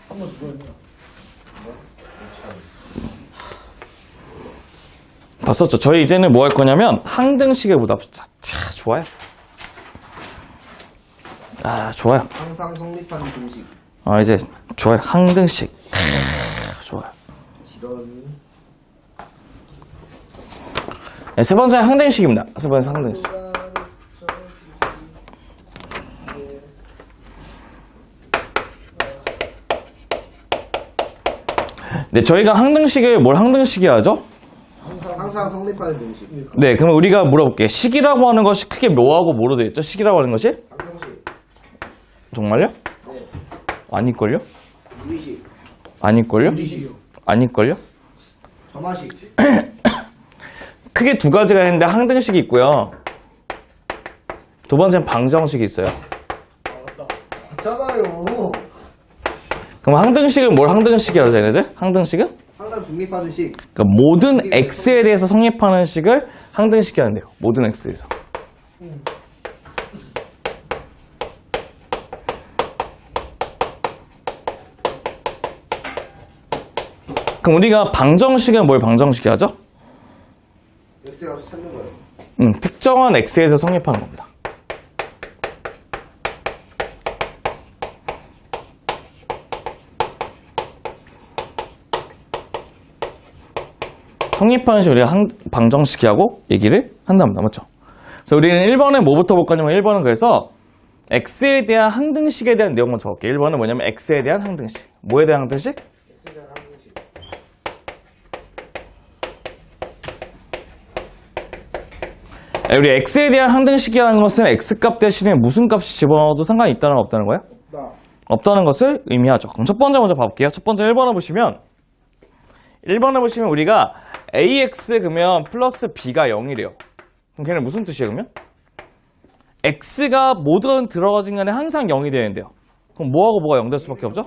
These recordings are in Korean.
한번 더 했나? 다 썼죠. 저희 이제는 뭐 할 거냐면 항등식의 보답. 자, 좋아요. 아, 좋아요. 항상 성립하는 공식. 아, 이제 좋아요. 항등식. 좋아요. 이런. 네, 세 번째 항등식입니다. 세 번째 항등식. 네, 저희가 항등식을 뭘 항등식이 하죠? 항상 성립하는 공식. 네, 그럼 우리가 물어볼게요. 식이라고 하는 것이 크게 뭐하고 뭐로 되어 있죠? 식이라고 하는 것이? 항공식. 정말요? 네. 아닐걸요? 유리식. 아닐걸요? 유리식이요. 아닐걸요? 점화식. 크게 두 가지가 있는데 항등식이 있고요. 두 번째는 방정식이 있어요. 맞잖아요. 그럼 항등식은 뭘 항등식이라고 하죠, 얘네들? 항등식은? 항상 독립하는 식. 그러니까 모든 x에 대해서 성립하는 식을 항등식이 하는데요. 모든 x에서. 그럼 우리가 방정식은 뭘 방정식이 하죠? X에 가서 찾는 거예요. 특정한 x에서 성립하는 겁니다. 성립하는 식을 우리가 방정식이라고 얘기를 한답니다. 맞죠? 그래서 우리는 1번에 뭐부터 볼 거냐면 1번은 그래서 x에 대한 항등식에 대한 내용부터 볼게요. 1번은 뭐냐면 x에 대한 항등식. 뭐에 대한 항등식? X에 대한 항공식. 우리 x에 대한 항등식이라는 것은 x값 대신에 무슨 값이 집어넣어도 상관이 있다는 거 없다는 거예요? 없다는 것을 의미하죠. 그럼 첫 번째 먼저 봐볼게요. 첫 번째 1번을 보시면 우리가 ax 그러면 플러스 b가 0이래요. 그럼 걔는 무슨 뜻이에요, 그러면? x가 뭐든 들어가진 간에 항상 0이 되는데요. 그럼 뭐하고 뭐가 0 될 수밖에 없죠?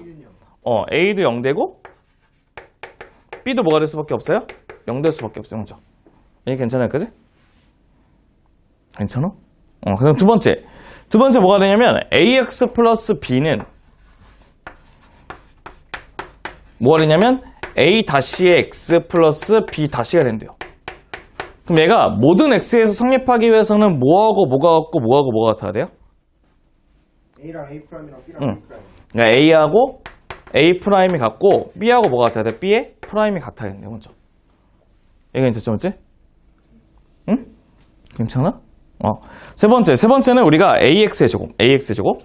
a도 0 되고 b도 뭐가 될 수밖에 없어요? 0 될 수밖에 없어요. 그렇죠? 이게 괜찮아요, 그지? 괜찮아? 그럼 두 번째 뭐가 되냐면 ax 플러스 b는 뭐가 되냐면 a 다시의 x 플러스 b 다시가 된대요. 그럼 얘가 모든 x에서 성립하기 위해서는 뭐하고 뭐가 같고 뭐하고 뭐가 같아야 돼요? A랑 A'이랑 B랑 응. B'랑. 그러니까 a하고 a 프라임이 같고 b하고 뭐가 같아야 돼? b의 프라임이 같아야 된대요. 먼저. 이게 괜찮죠, 맞지? 응? 괜찮아? 세 번째는 우리가 ax의 제곱.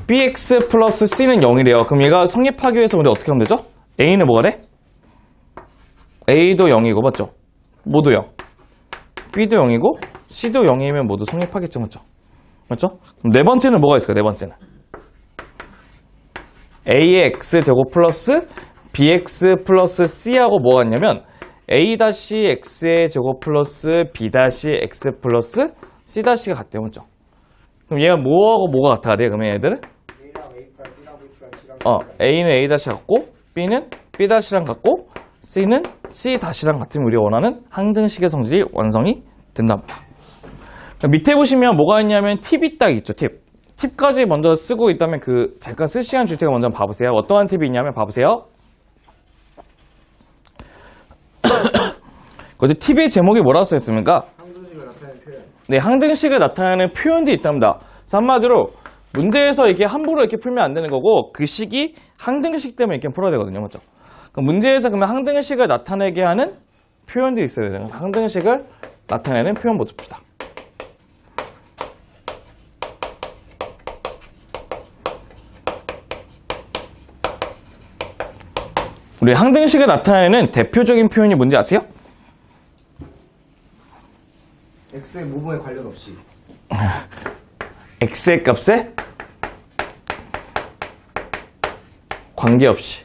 bx 플러스 c는 0이래요. 그럼 얘가 성립하기 위해서 우리 어떻게 하면 되죠? a는 뭐가 돼? a도 0이고, 맞죠? 모두 0. b도 0이고, c도 0이면 모두 성립하겠죠, 맞죠? 맞죠? 그럼 네 번째는 뭐가 있을까요? 네 번째는 a의 x제곱 플러스 bx 플러스 c하고 뭐가 있냐면 a-x의 제곱 플러스 b-x 플러스 c-가 같대요, 맞죠? 그럼 얘가 뭐하고 뭐가 같아야 돼요? 그러면 얘들은? A랑 A'랑 B랑 V랑 C랑 a는 a- 같고 b는 b-랑 같고 c는 c-랑 같으면 우리가 원하는 항등식의 성질이 완성이 된답니다. 밑에 보시면 뭐가 있냐면 팁이 딱 있죠, 팁까지 먼저 쓰고 있다면 잠깐 쓸 시간 줄 테니까 먼저 봐보세요. 어떠한 팁이 있냐면 봐보세요. 거기 팁의 제목이 뭐라고 써있습니까? 항등식을 나타내는 표현. 네, 항등식을 나타내는 표현도 있답니다. 그래서 한마디로 문제에서 이게 함부로 이렇게 풀면 안 되는 거고 그 식이 항등식 때문에 이렇게 풀어야 되거든요, 맞죠? 그럼 문제에서 그러면 항등식을 나타내게 하는 표현도 있어요. 그래서 항등식을 나타내는 표현 봅시다. 우리 항등식을 나타내는 대표적인 표현이 뭔지 아세요? X의 모분에 관련 없이. x의 값에 관계없이.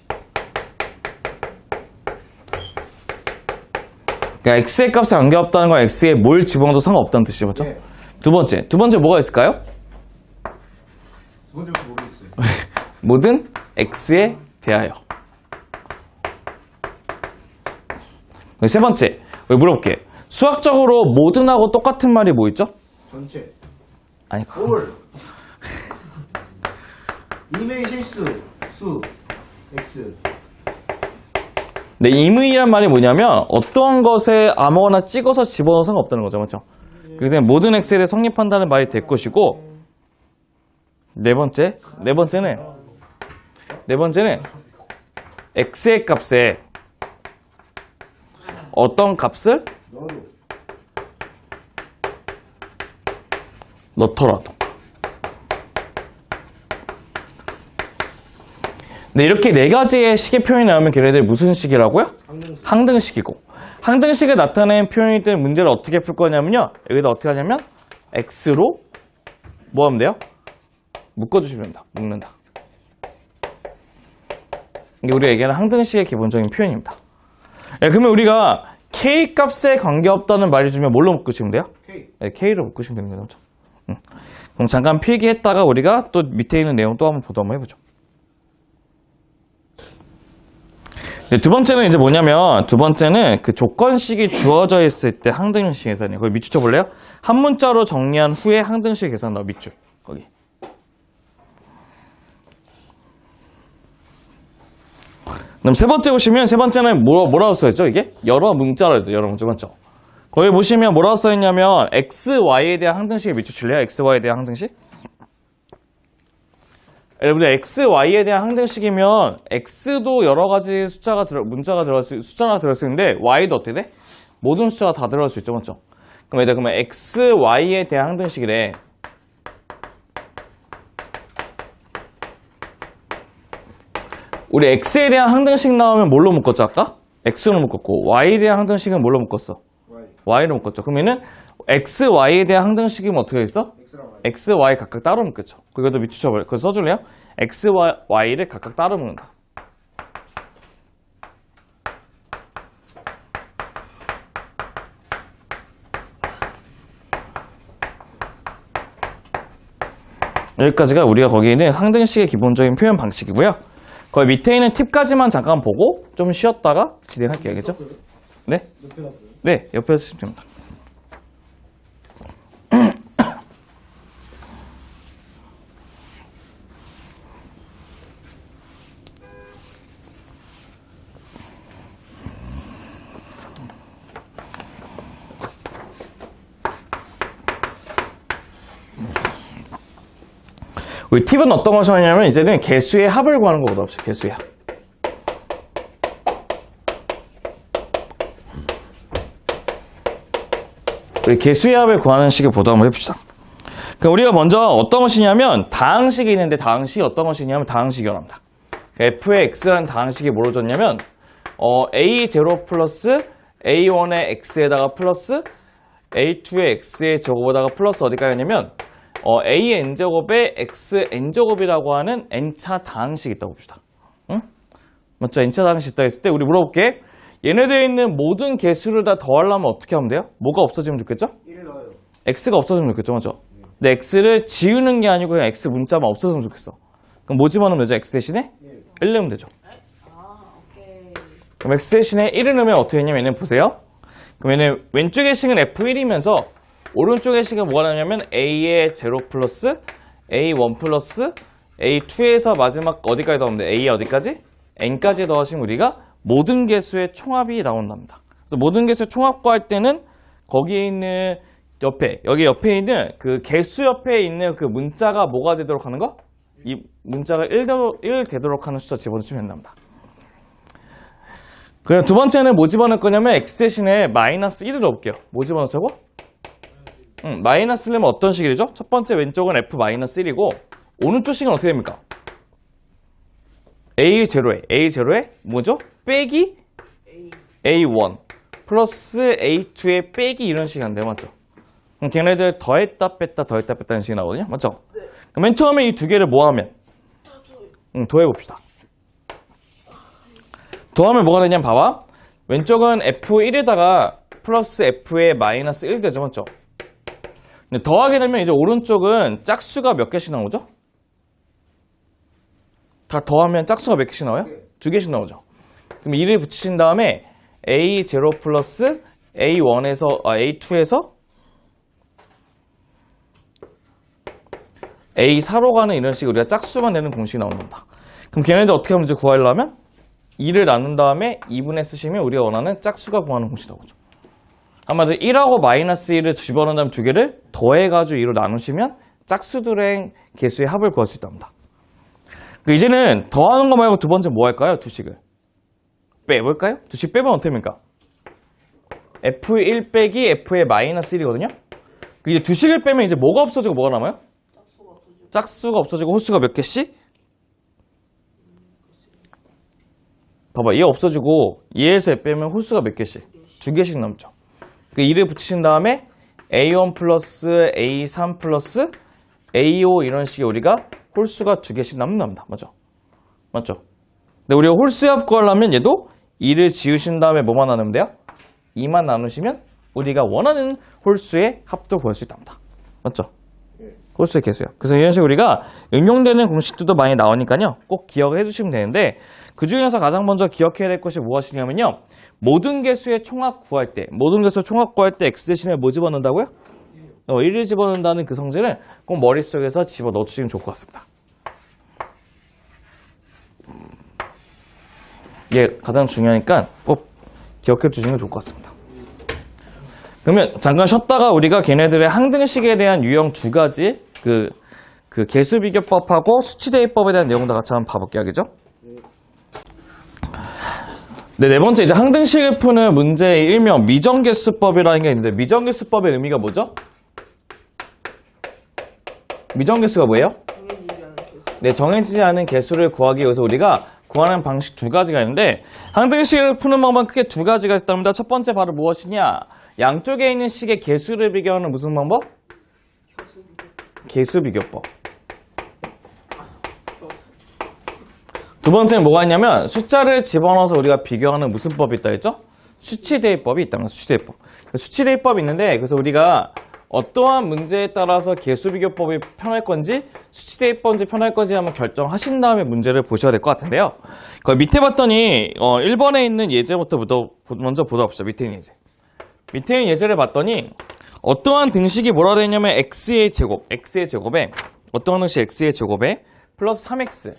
그러니까 x의 값에 관계없다는 건 x에 뭘 집어넣어도 상관없다는 뜻이죠, 맞죠? 네. 두 번째 뭐가 있을까요? 두 번째부터 모르겠어요. 모든 x에 대하여. 세 번째, 우리 물어볼게. 수학적으로 모든하고 똑같은 말이 뭐 있죠? 전체. 아니, 올. 임의 실수. 수. X. 네, 임의란 말이 뭐냐면 어떤 것에 아무거나 찍어서 집어넣어서 상관없다는 거죠. 맞죠? 그래서 모든 X에 대해 성립한다는 말이 될 것이고 네 번째는 X의 값에 어떤 값을 넣더라도 네, 이렇게 네 가지의 식의 표현이 나오면 걔네들 무슨 식이라고요? 항등식이고 항등식에 나타낸 표현이 된 문제를 어떻게 풀 거냐면요 여기다 어떻게 하냐면 X로 뭐 하면 돼요? 묶어주시면 됩니다. 묶는다. 이게 우리가 얘기하는 항등식의 기본적인 표현입니다. 네, 그러면 우리가 K 값에 관계없다는 말이 주면 뭘로 묶으시면 돼요? K. 네, K로 묶으시면 되는 거죠. 그럼 잠깐 필기했다가 우리가 또 밑에 있는 내용 또 한번 한번 해보죠. 네, 두 번째는 이제 뭐냐면 두 번째는 그 조건식이 주어져 있을 때 항등식 계산이에요. 거기 밑줄 쳐볼래요? 한 문자로 정리한 후에 항등식 계산 넣어 밑줄 거기. 그럼 세 번째 보시면 세 번째는 뭐라고 써있죠 이게? 여러 문자로 해도 여러 문자 맞죠? 거기 보시면 뭐라고 써있냐면 x, y에 대한 항등식에 밑줄 칠래요? x, y에 대한 항등식? 여러분들 x, y에 대한 항등식이면 x도 여러 가지 숫자가 문자가 숫자가 들어갈 수 있는데 y도 어떻게 돼? 모든 숫자가 다 들어갈 수 있죠, 맞죠? 그럼 그러면 x, y에 대한 항등식이래. 우리 x에 대한 항등식 나오면 뭘로 묶었죠, 아까? x로 묶었고 y에 대한 항등식은 뭘로 묶었어? y로 묶었죠. 그러면은 x, y에 대한 항등식이면 어떻게 있어? x, y 각각 따로 묶겠죠. 그것도 밑줄 쳐버려. 그거 써줄래요? x, y를 각각 따로 묶는다. 여기까지가 우리가 거기 있는 항등식의 기본적인 표현 방식이고요. 거기 밑에 있는 팁까지만 잠깐 보고 좀 쉬었다가 진행할게요. 알겠죠? 네? 옆에 놨어요? 네, 옆에 쓰시면 됩니다. 우리 팁은 어떤 것이 하냐면 이제는 개수의 합을 구하는 것보다 없어요. 개수의 합. 우리 개수의 합을 구하는 식을 보다 한번 해봅시다. 그럼 우리가 먼저 어떤 것이냐면 다항식이 있는데 다항식이 어떤 것이냐면 다항식이 원합니다. f의 x라는 다항식이 뭐로 줬냐면 a0 플러스 a1의 x에다가 플러스 a2의 x의 제곱에다가 플러스 어디까지 하냐면 a n제곱에 x n제곱이라고 하는 n차 다항식이 있다고 봅시다. 응? 맞죠? n차 다항식 있다 했을 때 우리 물어볼게. 얘네들에 있는 모든 개수를 다 더하려면 어떻게 하면 돼요? 뭐가 없어지면 좋겠죠? 1을 넣어요. x가 없어지면 좋겠죠, 맞죠? 근데 x를 지우는 게 아니고 그냥 x 문자만 없어지면 좋겠어. 그럼 뭐 집어넣으면 되죠? x 대신에 1 넣으면 되죠. 오케이. 그럼 x 대신에 1을 넣으면 어떻게 되냐면 얘는 보세요. 그럼 얘는 왼쪽의 식은 f1이면서 오른쪽의 식은 뭐가 나냐면 a의 0 플러스 a1 플러스 a2에서 마지막 어디까지 더하면 돼? a 어디까지? n까지 더하시면 우리가 모든 개수의 총합이 나온답니다. 그래서 모든 개수의 총합 구할 때는 거기에 있는 여기 옆에 있는 그 개수 옆에 있는 그 문자가 뭐가 되도록 하는 거? 이 문자가 1 되도록 하는 숫자 집어넣으시면 된답니다. 그럼 두 번째는 뭐 집어넣을 거냐면 x 대신에 마이너스 1을 넣을게요. 뭐 집어넣자고? 마이너스 1은 어떤 식이죠? 첫 번째 왼쪽은 f-1이고 오른쪽 식은 어떻게 됩니까? a0에 뭐죠? 빼기 a1 플러스 a2에 빼기 이런 식이 안 돼요. 맞죠? 그럼 걔네들 더했다 뺐다 더했다 는 식이 나오거든요. 맞죠? 그럼 맨 처음에 이 두 개를 뭐 하면? 더해봅시다. 더하면 뭐가 되냐면 봐봐. 왼쪽은 f1에다가 플러스 f에 마이너스 1 되죠. 맞죠? 근데 더하게 되면 이제 오른쪽은 짝수가 몇 개씩 나오죠? 다 더하면 짝수가 몇 개씩 나와요? 2개씩 나오죠. 그럼 1을 붙이신 다음에 a0 플러스 a2에서 A4로 가는 이런 식으로 우리가 짝수만 내는 공식이 나옵니다. 그럼 걔네들 어떻게 하면 문제 구하려면 2를 나눈 다음에 2분의 쓰시면 우리가 원하는 짝수가 구하는 공식이 나오죠. 한마디로 1하고 마이너스 1을 집어넣은 다음 두 개를 더해가지고 2로 나누시면 짝수들의 개수의 합을 구할 수 있답니다. 이제는 더하는 거 말고 두 번째 뭐 할까요? 두식을 빼볼까요? 두식 빼면 어떻게 됩니까? F1 빼기 F의 마이너스 1이거든요? 이제 두식을 빼면 이제 뭐가 없어지고 뭐가 남아요? 짝수가 없어지고 홀수가 몇 개씩? 봐봐, 얘 없어지고 얘에서 빼면 홀수가 몇 개씩? 2개씩 남죠. 2를 붙이신 다음에 A1 플러스 A3 플러스 A5 이런 식의 우리가 홀수가 2개씩 남는답니다. 맞죠? 맞죠? 근데 우리가 홀수의 합 구하려면 얘도 2를 지우신 다음에 뭐만 나누면 돼요? 2만 나누시면 우리가 원하는 홀수의 합도 구할 수 있답니다. 맞죠? 홀수의 개수야. 그래서 이런 식으로 우리가 응용되는 공식들도 많이 나오니까요. 꼭 기억을 해주시면 되는데 그 중에서 가장 먼저 기억해야 될 것이 무엇이냐면요. 모든 개수의 총합 구할 때 x 대신에 뭐 집어넣는다고요? 1을 집어넣는다는 그 성질을 꼭 머릿속에서 집어넣어주시면 좋을 것 같습니다. 이게 가장 중요하니까 꼭 기억해 주시는 게 좋을 것 같습니다. 그러면 잠깐 쉬었다가 우리가 걔네들의 항등식에 대한 유형 2가지 그 개수 비교법하고 수치 대입법에 대한 내용도 같이 한번 봐볼게요. 그죠? 네 번째 이제 항등식을 푸는 문제의 일명 미정개수법이라는 게 있는데 미정개수법의 의미가 뭐죠? 미정개수가 뭐예요? 네, 정해지지 않은 개수를 구하기 위해서 우리가 구하는 방식 2가지가 있는데 항등식을 푸는 방법은 크게 2가지가 있답니다. 첫 번째 바로 무엇이냐? 양쪽에 있는 식의 개수를 비교하는 무슨 방법? 개수 비교법. 두 번째는 뭐가 있냐면 숫자를 집어넣어서 우리가 비교하는 무슨 법이 있다 했죠? 수치 대입법이 있답니다. 수치 대입법. 수치 대입법이 있는데 그래서 우리가 어떠한 문제에 따라서 개수 비교법이 편할 건지 수치 대입법인지 편할 건지 한번 결정하신 다음에 문제를 보셔야 될 것 같은데요. 그 밑에 봤더니 1번에 있는 예제부터 먼저 보다 봅시다. 밑에 있는 예제. 밑에 있는 예제를 봤더니 어떠한 등식이 뭐라 되어 있냐면 x의 제곱에 어떠한 등식 x의 제곱에 플러스 3x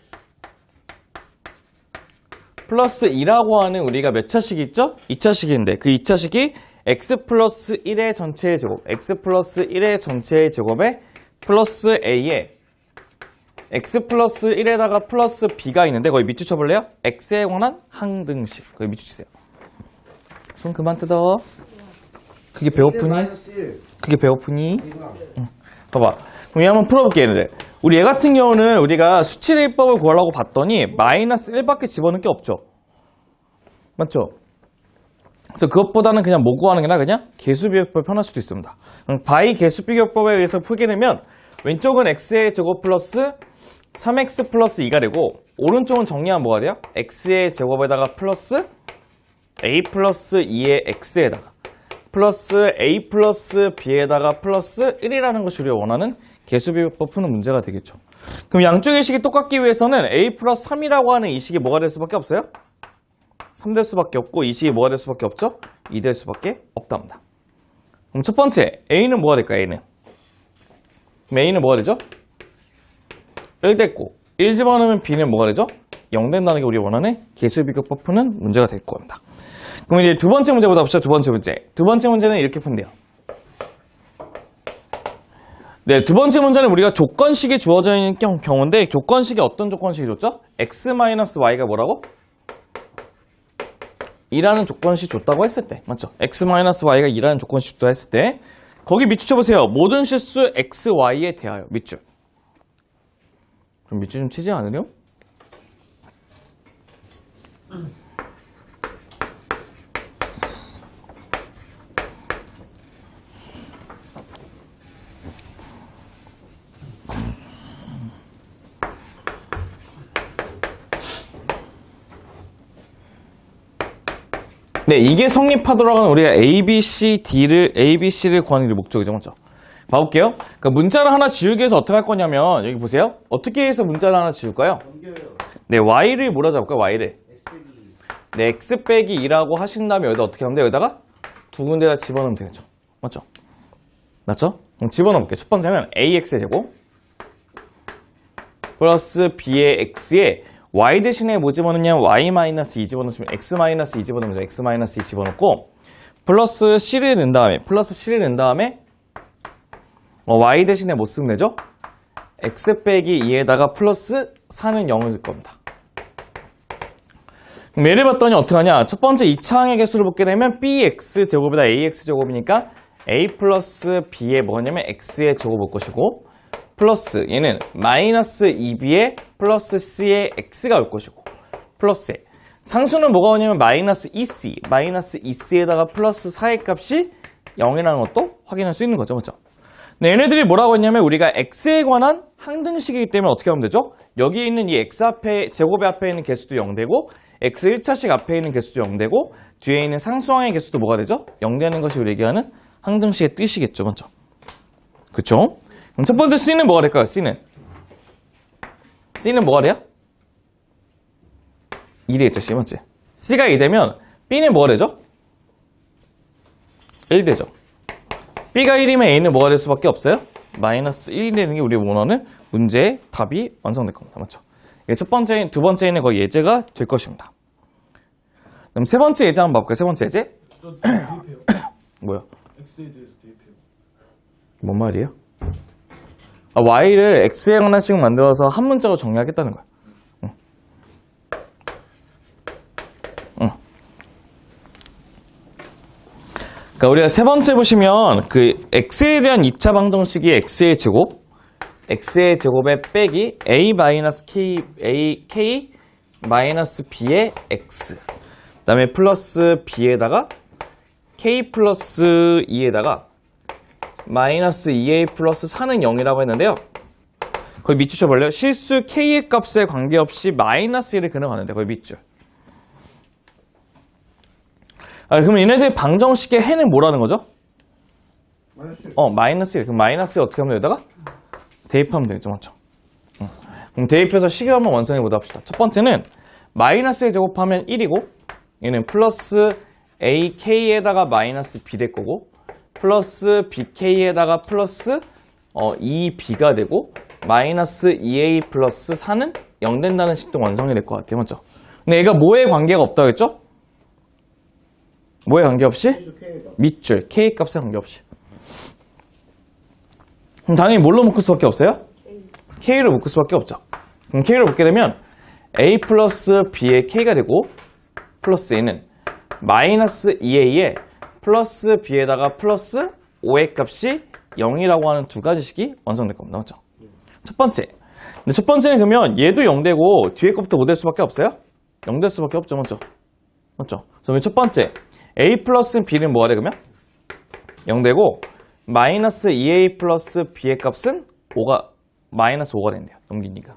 플러스 2라고 하는 우리가 몇 차식이 있죠? 2차식인데 그 2차식이 x 플러스 1의 전체의 제곱 x 플러스 1의 전체의 제곱에 플러스 a에 x 플러스 1에다가 플러스 b가 있는데 거기 밑줄 쳐볼래요? x에 관한 항등식 거기 밑줄 치세요. 손 그만 뜯어. 그게 배고프니? 그게 배고프니? 응. 봐봐. 그럼 얘 한번 풀어볼게요. 얘네들. 우리 얘 같은 경우는 우리가 수치 대입법을 구하려고 봤더니 마이너스 1밖에 집어넣을 게 없죠. 맞죠? 그래서 그것보다는 그냥 뭐 구하는 게 나아? 그냥 개수 비교법이 편할 수도 있습니다. 그럼 바이 개수 비교법에 의해서 풀게 되면 왼쪽은 x의 제곱 플러스 3x 플러스 2가 되고 오른쪽은 정리하면 뭐가 돼요? x의 제곱에다가 플러스 a 플러스 2의 x에다가 플러스 a 플러스 b에다가 플러스 1이라는 것이 우리가 원하는 개수 비교법 푸는 문제가 되겠죠. 그럼 양쪽의 식이 똑같기 위해서는 a 플러스 3이라고 하는 이 식이 뭐가 될 수밖에 없어요? 3 될 수밖에 없고 이 식이 뭐가 될 수밖에 없죠? 2 될 수밖에 없답니다. 그럼 첫 번째 a는 뭐가 될까요? a는 그럼 a는 뭐가 되죠? 1 됐고 1 집어넣으면 b는 뭐가 되죠? 0 된다는 게 우리가 원하는 개수 비교법 푸는 문제가 될 겁니다. 그럼 이제 두 번째 문제보다 봅시다. 두 번째 문제. 두 번째 문제는 이렇게 푼대요. 네, 두 번째 문제는 우리가 조건식이 주어져 있는 경우인데 조건식이 어떤 조건식이 줬죠? x-y가 뭐라고? 2라는 조건식 줬다고 했을 때 맞죠? x-y가 2라는 조건식 줬다고 했을 때 거기 밑줄 쳐보세요. 모든 실수 xy에 대하여 밑줄. 그럼 밑줄 좀 치지 않으려? 네, 이게 성립하도록 하는 우리가 ABC를 구하는 게 목적이죠, 맞죠? 봐볼게요. 그러니까 문자를 하나 지우기 위해서 어떻게 할 거냐면 여기 보세요. 어떻게 해서 문자를 하나 지울까요? 네, y를 뭐라 잡을까요? y를. 네, x 빼기 2라고 하신 다음에 여기다 어떻게 하면 돼요? 여기다가 두 군데다 집어넣으면 되겠죠. 맞죠? 맞죠? 그럼 집어넣어볼게요. 첫 번째는 ax의 제곱 플러스 b의 x에 y 대신에 뭐 집어넣냐? y-2 집어넣으면 x-2 집어넣으면 x-2 집어넣고 플러스 c를 넣은 다음에 y 대신에 뭐 쓰면 되죠? x 빼기 2에다가 플러스 4는 0을 쓸 겁니다. 그럼 얘를 봤더니 어떻게 하냐? 첫 번째 2차항의 개수를 보게 되면 bx 제곱이다 ax 제곱이니까 a 플러스 b의 뭐냐면 x의 제곱 올 것이고 플러스 얘는 마이너스 2b의 플러스 c의 x가 올 것이고 플러스에 상수는 뭐가 오냐면 마이너스 2c 마이너스 2c에다가 플러스 4의 값이 0이라는 것도 확인할 수 있는 거죠. 그렇죠? 네, 얘네들이 뭐라고 했냐면 우리가 x에 관한 항등식이기 때문에 어떻게 하면 되죠? 여기 있는 이 x 앞에 제곱의 앞에 있는 개수도 0되고 x 1차식 앞에 있는 개수도 0되고 뒤에 있는 상수항의 개수도 뭐가 되죠? 0되는 것이 우리 얘기하는 항등식의 뜻이겠죠. 맞죠? 그쵸? 그럼 첫 번째 C는 뭐가 될까요? C는 뭐가 돼요? 1이 되죠. C 맞지? C가 2 되면 B는 뭐가 되죠? 1 되죠. B가 1이면 A는 뭐가 될 수밖에 없어요? 마이너스 1이 되는 게 우리 원하는 문제의 답이 완성될 겁니다. 맞죠? 이게 두 번째는 거의 예제가 될 것입니다. 그럼 세 번째 예제 한번 봐볼까요? 세 번째 예제? 저 대입해요. 뭐야? X에 대해서 대입해요. 뭔 말이에요? Y를 X에 하나씩 만들어서 한 문자로 정리하겠다는 거야. 그러니까 우리가 세 번째 보시면 그 X에 대한 2차 방정식이 X의 제곱, X의 제곱에 빼기 K 마이너스 B의 X. 그 다음에 플러스 B에다가 K 플러스 2에다가 마이너스 2A 플러스 4는 0이라고 했는데요. 거기 밑줄 쳐볼래요? 실수 K의 값에 관계없이 마이너스 1을 그려가는데 거기 밑줄. 그럼 얘네들 방정식의 해는 뭐라는 거죠? 마이너스 1. 그럼 마이너스 1 어떻게 하면 여기다가? 대입하면 되겠죠. 맞죠? 그럼 대입해서 식을 한번 완성해보자 합시다. 첫 번째는 마이너스에 제곱하면 1이고 얘는 플러스 AK에다가 마이너스 B 될 거고 플러스 BK에다가 플러스 2B가 되고 마이너스 2A 플러스 4는 0 된다는 식도 완성이 될 것 같아요. 맞죠? 근데 얘가 뭐에 관계가 없다고 했죠? 뭐에 관계없이? 밑줄, K 값에 관계없이. 그럼 당연히 뭘로 묶을 수밖에 없어요? K로 묶을 수밖에 없죠. 그럼 K로 묶게 되면 A 플러스 B의 K가 되고 플러스 A는 마이너스 2A에 플러스 B에다가 플러스 5의 값이 0이라고 하는 두 가지 식이 완성될 겁니다. 맞죠? 첫 번째. 근데 첫 번째는 그러면 얘도 0되고 뒤에 것부터 뭐 될 수밖에 없어요? 0 될 수밖에 없죠. 맞죠? 맞죠? 그러면 첫 번째. A 플러스 B는 뭐가 돼, 그러면? 0되고, 마이너스 2A 플러스 B의 값은 마이너스 5가 된대요. 넘기니까.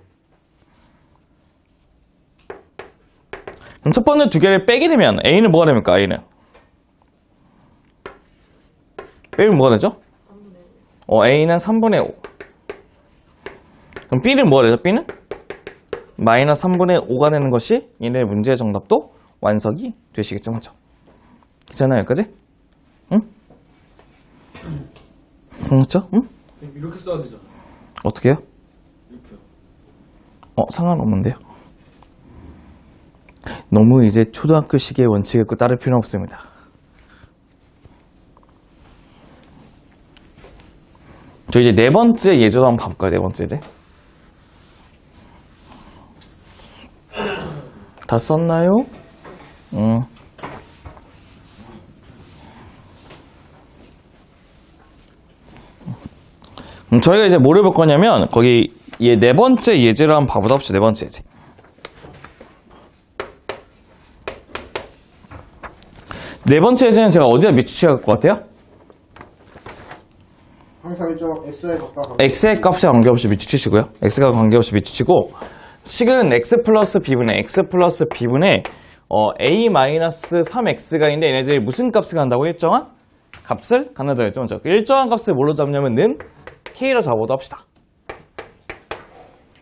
그럼 첫 번째 두 개를 빼게 되면, A는 뭐가 됩니까, A는? 빼면 뭐가 되죠? A는 3분의 5. 그럼 B는 뭐가 되죠, B는? 마이너스 3분의 5가 되는 것이 얘네 문제의 정답도 완성이 되시겠죠, 맞죠? 괜찮아요, 여기까지? 응? 맞죠? 응? 선생님 이렇게 써야 되잖아요. 어떻게 해요? 이렇게요. 상관없는데요. 너무 이제 초등학교식의 원칙을 따를 필요는 없습니다. 저 이제 네 번째 예제도 한번 봐볼까요? 네 번째 예제. 다 썼나요? 저희가 이제 뭐를 볼 거냐면 거기 네 번째 예제를 한번 봐보다 합시다. 네 번째 예제. 네 번째 예제는 제가 어디다 밑줄쳐야 할 것 같아요? 항상 일정 x에 가까워. x의 값에 관계없이 밑줄치시고요. x가 관계없이 밑줄치고 식은 x 플러스 b분의 a-3x가 있는데 얘네들이 무슨 값을 갖는다고? 일정한 값을 갖는다고 했죠. 먼저 그 일정한 값을 뭘로 잡냐면 는 k로 잡아도 합시다.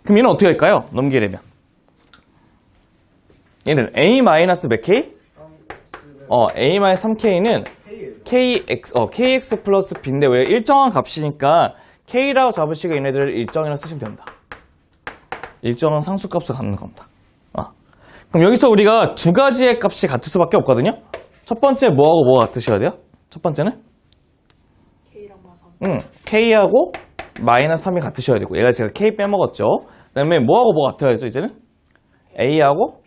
그럼 얘는 어떻게 할까요? 넘기게 되면 얘는 a-몇 k? a-3k는 kx 플러스 b인데 왜 일정한 값이니까 k라고 잡으시고 얘네들을 일정이라고 쓰시면 됩니다. 일정한 상수값을 갖는 겁니다. 그럼 여기서 우리가 두 가지의 값이 같을 수밖에 없거든요. 첫 번째 뭐하고 뭐가 같으셔야 돼요? 첫 번째는 K랑 마삼. K하고 마이너스 3이 같으셔야 되고 얘가 제가 K 빼먹었죠. 그 다음에 뭐하고 뭐가 같아야죠 이제는? A하고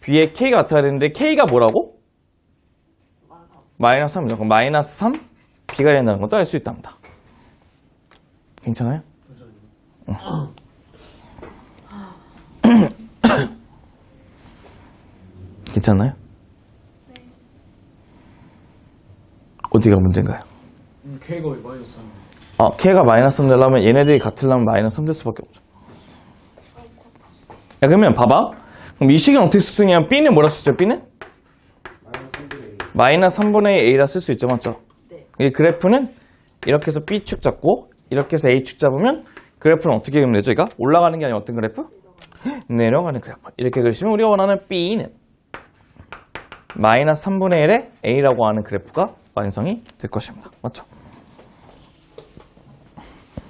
B의 K가 같아야 되는데 K가 뭐라고? 마이너스 3이죠. 그럼 마이너스 3 B가 된다는 것도 알 수 있답니다. 괜찮아요? 괜찮나요? 어디가 문제인가요? K가 왜 마이너스 3? K가 마이너스 3 되려면 얘네들이 같으려면 마이너스 3 될 수밖에 없죠. 야, 그러면 봐봐. 그럼 이 식은 어떻게 쓸 수 있냐면 B는 뭐라 쓸 수 있어요? B는? 마이너스 3분의 A라 쓸 수 있죠. 맞죠? 네. 이 그래프는 이렇게 해서 B축 잡고 이렇게 해서 A축 잡으면 그래프는 어떻게 그리면 되죠? 이거 올라가는 게 아니라 어떤 그래프? 내려가는 그래프. 이렇게 그리시면 우리가 원하는 B는 마이너스 3분의 1의 A라고 하는 그래프가 완성이 될 것입니다. 맞죠?